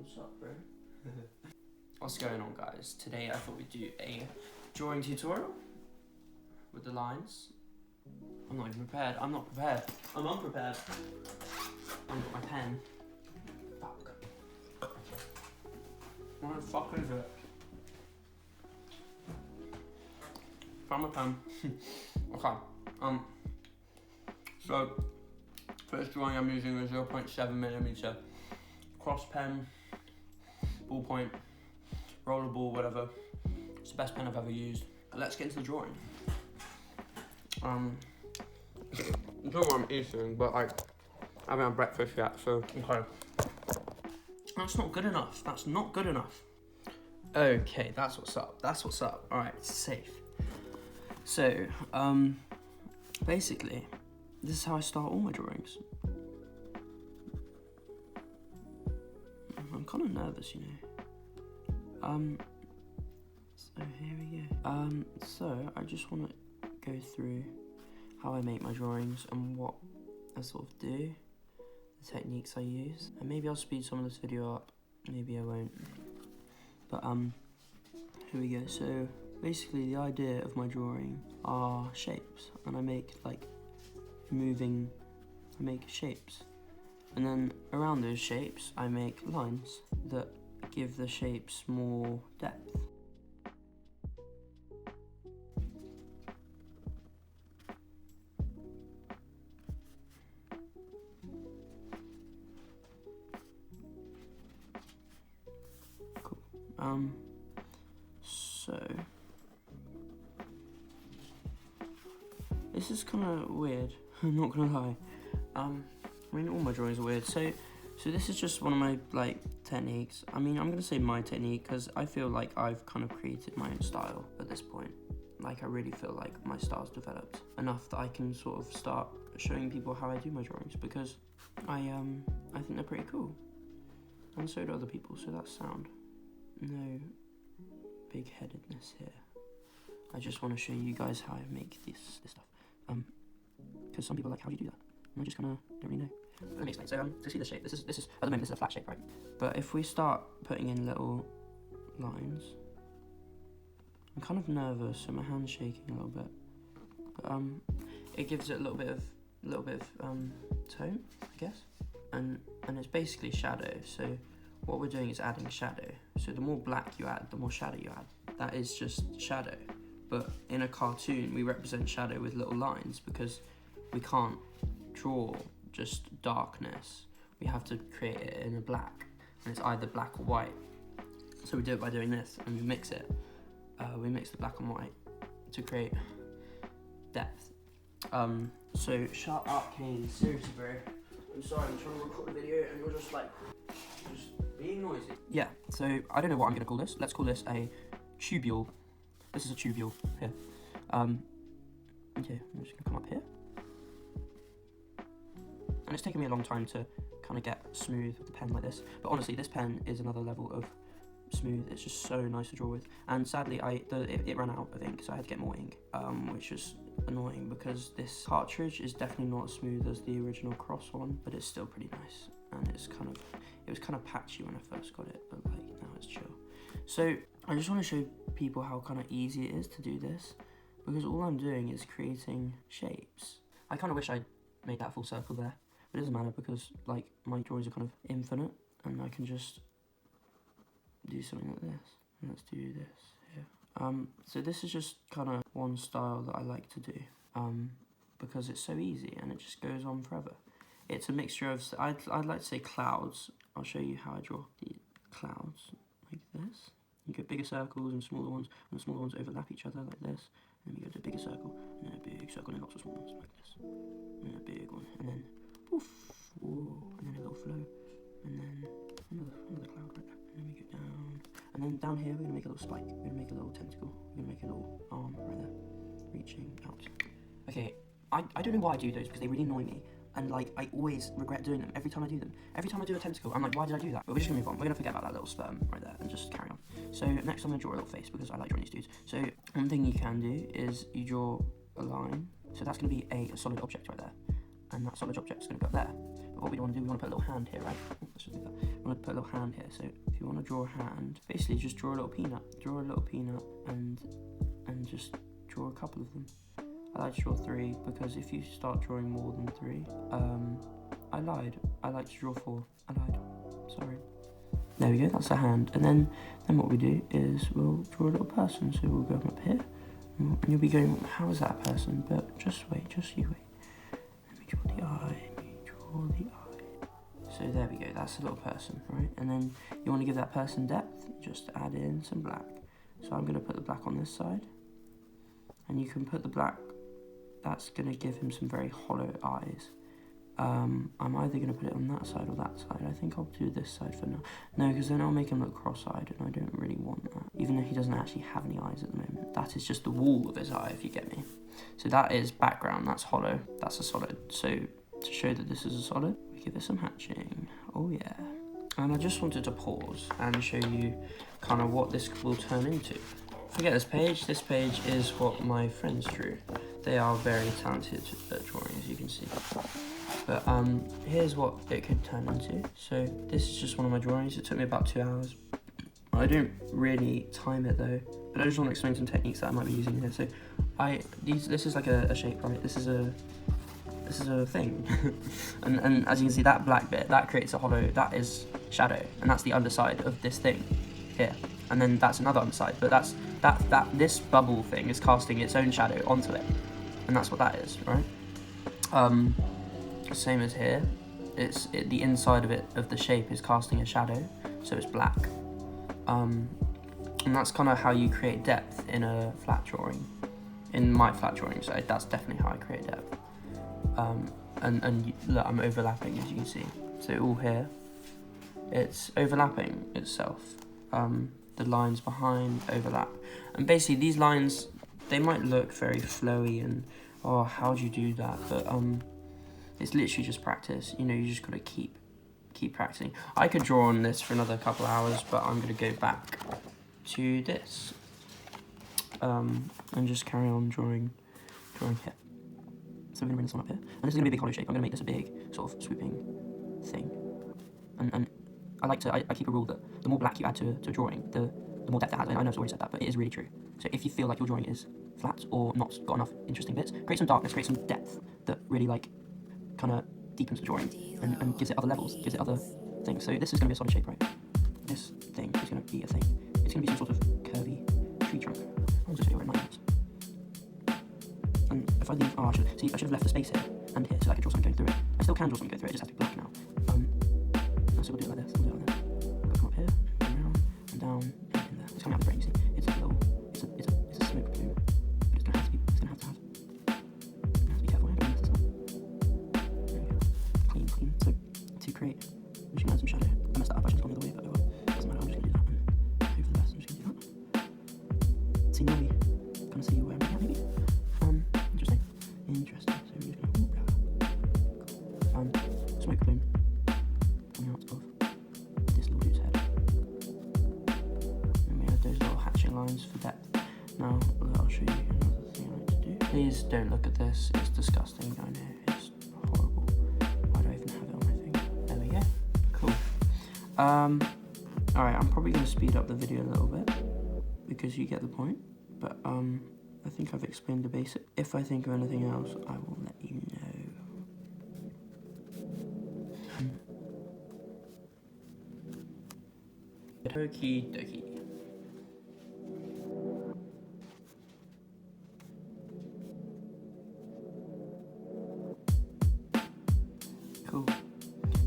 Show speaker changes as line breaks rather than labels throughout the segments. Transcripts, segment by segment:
What's up, bro? What's going on, guys? Today I thought we'd do a drawing tutorial with the lines. I'm not even prepared. I'm not prepared. I'm unprepared. I haven't got my pen. Fuck. What the fuck is it? Found my pen. Okay. So for this drawing I'm using a 0.7mm cross pen, ballpoint, rollerball, whatever. It's the best pen I've ever used. Let's get into the drawing. I don't know what I'm eating, but I haven't had breakfast yet, so okay. That's not good enough. That's not good enough. Okay, that's what's up. That's what's up. Alright, it's safe. So, basically, this is how I start all my drawings. I'm kind of nervous, you know. So here we go. So I just want to go through how I make my drawings and what I sort of do, the techniques I use, and maybe I'll speed some of this video up, maybe I won't. But here we go. So basically the idea of my drawing are shapes, and I make like I make shapes, and then around those shapes I make lines that give the shapes more depth. Cool. So this is kind of weird. I'm not gonna lie. I mean, all my drawings are weird. So this is just one of my like techniques. I mean, I'm gonna say my technique because I feel like I've kind of created my own style at this point. Like, I really feel like my style's developed enough that I can sort of start showing people how I do my drawings, because I think they're pretty cool, and so do other people. So that's sound. No big-headedness here. I just want to show you guys how I make this stuff. Because some people are like, how do you do that? And I just kind of don't really know. Let me explain. So to see the shape, this is at the moment this is a flat shape, right? But if we start putting in little lines, I'm kind of nervous, so my hand's shaking a little bit. But it gives it a little bit of tone, I guess. And it's basically shadow. So what we're doing is adding shadow. So the more black you add, the more shadow you add. That is just shadow. But in a cartoon, we represent shadow with little lines because we can't draw just darkness. We have to create it in a black, and it's either black or white. So we do it by doing this, and we mix it. We mix the black and white to create depth. So shut up, Kane. Seriously, bro. I'm sorry, I'm trying to record a video, and you're just being noisy. Yeah, so I don't know what I'm gonna call this. Let's call this a tubule. This is a tubule here. Okay, I'm just gonna come up here. And it's taken me a long time to kind of get smooth with the pen like this. But honestly, this pen is another level of smooth. It's just so nice to draw with. And sadly, it ran out of ink, so I had to get more ink, which is annoying because this cartridge is definitely not as smooth as the original cross one, but it's still pretty nice. And it was kind of patchy when I first got it, but like now it's chill. So I just want to show people how kind of easy it is to do this, because all I'm doing is creating shapes. I kind of wish I'd made that full circle there, but it doesn't matter because like my drawings are kind of infinite, and I can just do something like this. And let's do this here. So this is just kind of one style that I like to do, because it's so easy and it just goes on forever. It's a mixture of, I'd like to say clouds. I'll show you how I draw the clouds like this. You get bigger circles and smaller ones, and the smaller ones overlap each other like this. And then we go to a bigger circle, and then a big circle, and lots of small ones like this. And then a big one, and then poof, whoa, and then a little flow, and then another cloud right there. And then we go down, and then down here we're gonna make a little spike. We're gonna make a little tentacle. We're gonna make a little arm right there, reaching out. Okay, I don't know why I do those because they really annoy me. And like, I always regret doing them every time I do them. Every time I do a tentacle, I'm like, why did I do that? But we're just gonna move on. We're gonna forget about that little sperm right there and just carry on. So next I'm gonna draw a little face because I like drawing these dudes. So one thing you can do is you draw a line. So that's gonna be a solid object right there. And that solid object's gonna go up there. But what we want to do, we want to put a little hand here, right? Let's just do that. We want to put a little hand here. So if you want to draw a hand, basically just draw a little peanut. Draw a little peanut and just draw a couple of them. I like to draw 3 because if you start drawing more than 3, I lied. I like to draw 4. I lied. Sorry. There we go. That's a hand. And then what we do is we'll draw a little person. So we'll go up here, and you'll be going, how is that a person? But just wait. Just you wait. Let me draw the eye. Let me draw the eye. So there we go. That's a little person, right? And then you want to give that person depth. Just add in some black. So I'm going to put the black on this side, and you can put the black. That's going to give him some very hollow eyes. I'm either going to put it on that side or that side. I think I'll do this side for now. No, because then I'll make him look cross-eyed, and I don't really want that. Even though he doesn't actually have any eyes at the moment. That is just the wall of his eye, if you get me. So that is background, that's hollow, that's a solid. So to show that this is a solid, we give it some hatching. Oh yeah. And I just wanted to pause and show you kind of what this will turn into. Forget this page. This page is what my friends drew. They are very talented at drawing, as you can see. But here's what it could turn into. So this is just one of my drawings. It took me about 2 hours. I don't really time it though, but I just want to explain some techniques that I might be using here. So this is like a shape, right? This is a thing. and as you can see, that black bit, that creates a hollow, that is shadow, and that's the underside of this thing here. And then that's another underside, but this bubble thing is casting its own shadow onto it. And that's what that is, right? Same as here. The inside of the shape is casting a shadow, so it's black. And that's kind of how you create depth in a flat drawing. In my flat drawing, so that's definitely how I create depth. And look, I'm overlapping, as you can see. So all here, it's overlapping itself. The lines behind overlap. And basically these lines, they might look very flowy and, oh, how do you do that? But it's literally just practice. You know, you just gotta keep practicing. I could draw on this for another couple hours, but I'm gonna go back to this and just carry on drawing here. So we're gonna bring this one up here, and this is gonna be a big hollow shape. I'm gonna make this a big sort of swooping thing, and I keep a rule that the more black you add to a drawing, the more depth it has. I know I've already said that, but it is really true. So if you feel like your drawing is flat or not got enough interesting bits, create some darkness, create some depth that really like kind of deepens the drawing and gives it other levels, gives it other things. So this is going to be a solid shape, right? This thing is going to be a thing. It's going to be some sort of curvy tree trunk. I'll just do it in 9 minutes. And if I leave, I should have left the space here and here so I could draw something going through it. I still can draw something going through it, it just has to be black now. So we'll do it like this. We'll come up here, and around, and down, and in there. It's coming out of the frame, you see. It's a little, it's a smoke plume. But it's gonna have to be careful here, don't mess this up. There we go. Clean. So to create, I'm just gonna add some shadow. I messed that up, I should have gone the other way, but oh well. Doesn't matter, I'm just gonna do that. And hope for the best, I'm just gonna do that. See, now we kind of see where I'm at, maybe. Interesting. So we're just gonna, smoke plume coming out of this little dude's head. And we have those little hatching lines for depth. Now, I'll show you another thing I like to do. Please don't look at this, it's disgusting, I know, it's horrible. Why do I even have it on my thing? There we go. Cool. Alright, I'm probably going to speed up the video a little bit, because you get the point, but I think I've explained the basic. If I think of anything else, I will let you know. Okie dokie. Cool.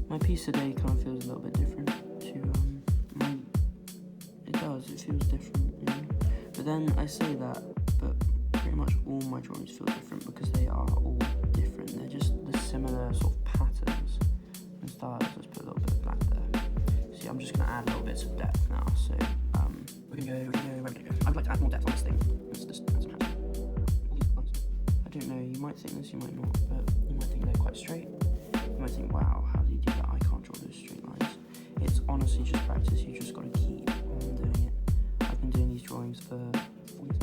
My piece today kind of feels a little bit different to it does, it feels different, you know? But then I say that, but pretty much all my drawings feel different because they are all different. They're just the similar sort of patterns and styles. Let's put a little bit of black there. See, I'm just going to add little bits of depth now. So we're going to go, where are we going to go? I'd like to add more depth on this thing. Let's just add some hatching. All these lines. I don't know, you might think this, you might not, but you might think they're quite straight. You might think, wow, how do you do that? I can't draw those straight lines. It's honestly just practice. You just got to keep on doing it. I've been doing these drawings for 4 years.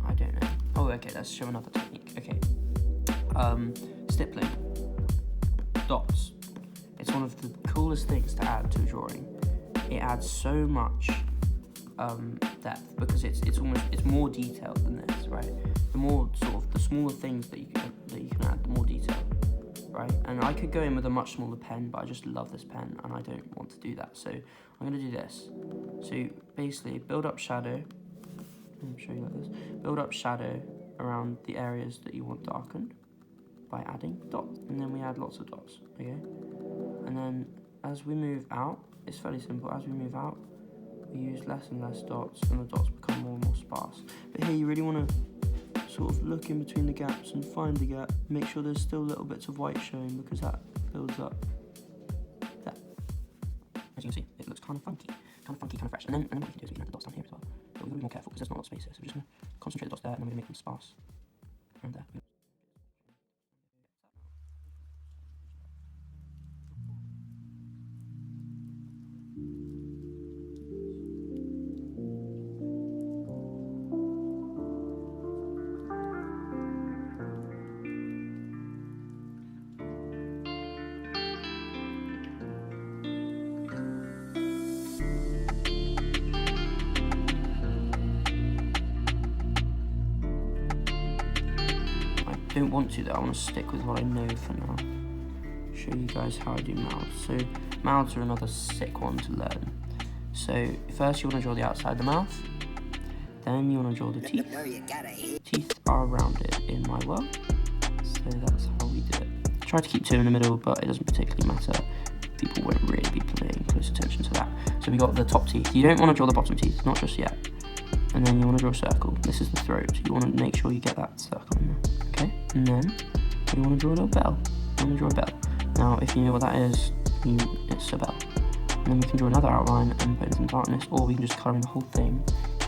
I don't know. Oh, okay, let's show another technique. Okay. stippling, dots. It's one of the coolest things to add to a drawing. It adds so much depth because it's more detailed than this, right? The smaller things that you can add, the more detail, right? And I could go in with a much smaller pen, but I just love this pen and I don't want to do that. So I'm gonna do this. So basically, build up shadow. Let me show you like this. Build up shadow around the areas that you want darkened by adding dots, and then we add lots of dots. Okay, and then as we move out, it's fairly simple. As we move out, we use less and less dots, and the dots become more and more sparse. But here, you really want to sort of look in between the gaps and find the gap. Make sure there's still little bits of white showing because that builds up that. As you can see, it looks kind of funky, kind of fresh. And then what you can do is we can add the dots down here as well. But we're going to be more careful because there's not a lot of space here. So we're just going to concentrate the dots there, and then we're going to make them sparse around there. I don't want to though, I want to stick with what I know for now. Show you guys how I do mouths. So mouths are another sick one to learn. So first you want to draw the outside of the mouth, then you want to draw the teeth. Teeth are rounded in my world, so that's how we do it. Try to keep two in the middle, but it doesn't particularly matter. People won't really be paying close attention to that. So we got the top teeth. You don't want to draw the bottom teeth, not just yet. And then you want to draw a circle. This is the throat. You want to make sure you get that circle in there. Okay, and then you want to draw a little bell. You want to draw a bell. Now, if you know what that is, it's a bell. And then we can draw another outline and put it in darkness, or we can just colour in the whole thing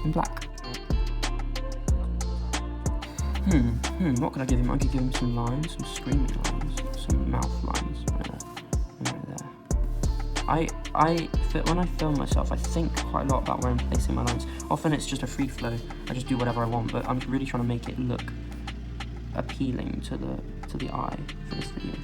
in black. What could I give him? I could give him some lines, some screaming lines, some mouth lines. Right there. When I film myself, I think quite a lot about where I'm placing my lines. Often it's just a free flow. I just do whatever I want, but I'm really trying to make it look appealing to the eye for this video.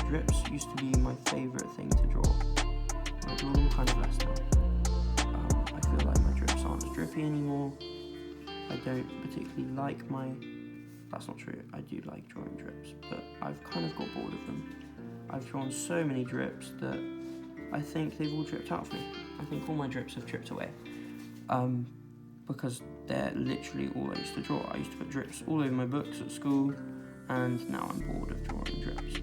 Drips used to be my favourite thing to draw. I draw them kind of less now. I feel like my drips aren't as drippy anymore. I don't particularly like my... That's not true, I do like drawing drips, but I've kind of got bored of them. I've drawn so many drips that I think they've all dripped out of me. I think all my drips have dripped away. Because they're literally all I used to draw. I used to put drips all over my books at school, and now I'm bored of drawing drips.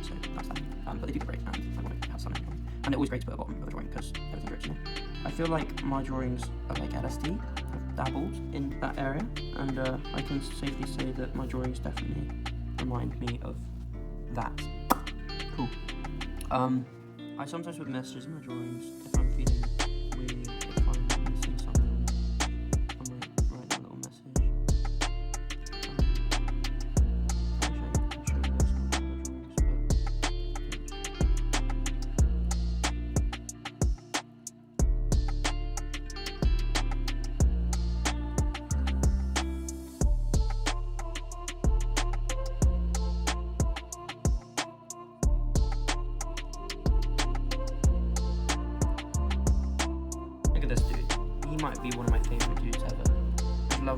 So that's that. But they do great, and I want to have some anyway. And they're always great to put at the bottom of a drawing because everything drips, you know. I feel like my drawings are like LSD. I've dabbled in that area, and I can safely say that my drawings definitely remind me of that. Cool. I sometimes put messages in my drawings if I'm feeling weird, if I'm missing something. I might write a little message. I'll show you guys some of my drawings,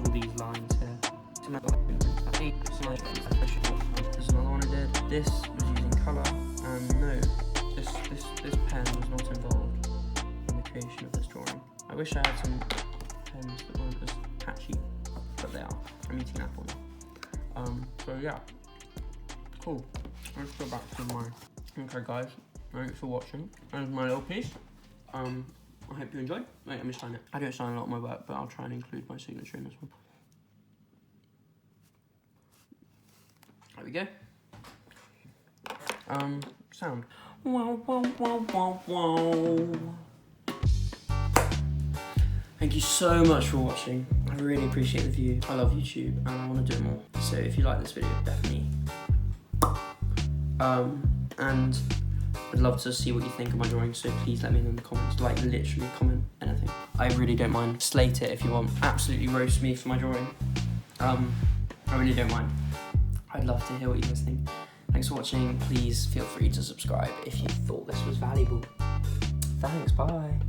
all these lines here. There's another one I did. This was using colour, and no, this pen was not involved in the creation of this drawing. I wish I had some pens that weren't as patchy, but they are. I'm eating an apple now. So yeah, cool. Let's go back to my. Okay, guys, thanks for watching. There's my little piece. I hope you enjoyed. Wait, let me sign it. I don't sign a lot of my work, but I'll try and include my signature in this one. There we go. Sound. Wow, wow, wow, wow, wow. Thank you so much for watching. I really appreciate the view. I love YouTube and I want to do more. So if you like this video, definitely. And I'd love to see what you think of my drawing, so please let me know in the comments. Like, literally comment anything. I really don't mind. Slate it if you want. Absolutely roast me for my drawing. I really don't mind. I'd love to hear what you guys think. Thanks for watching. Please feel free to subscribe if you thought this was valuable. Thanks, bye.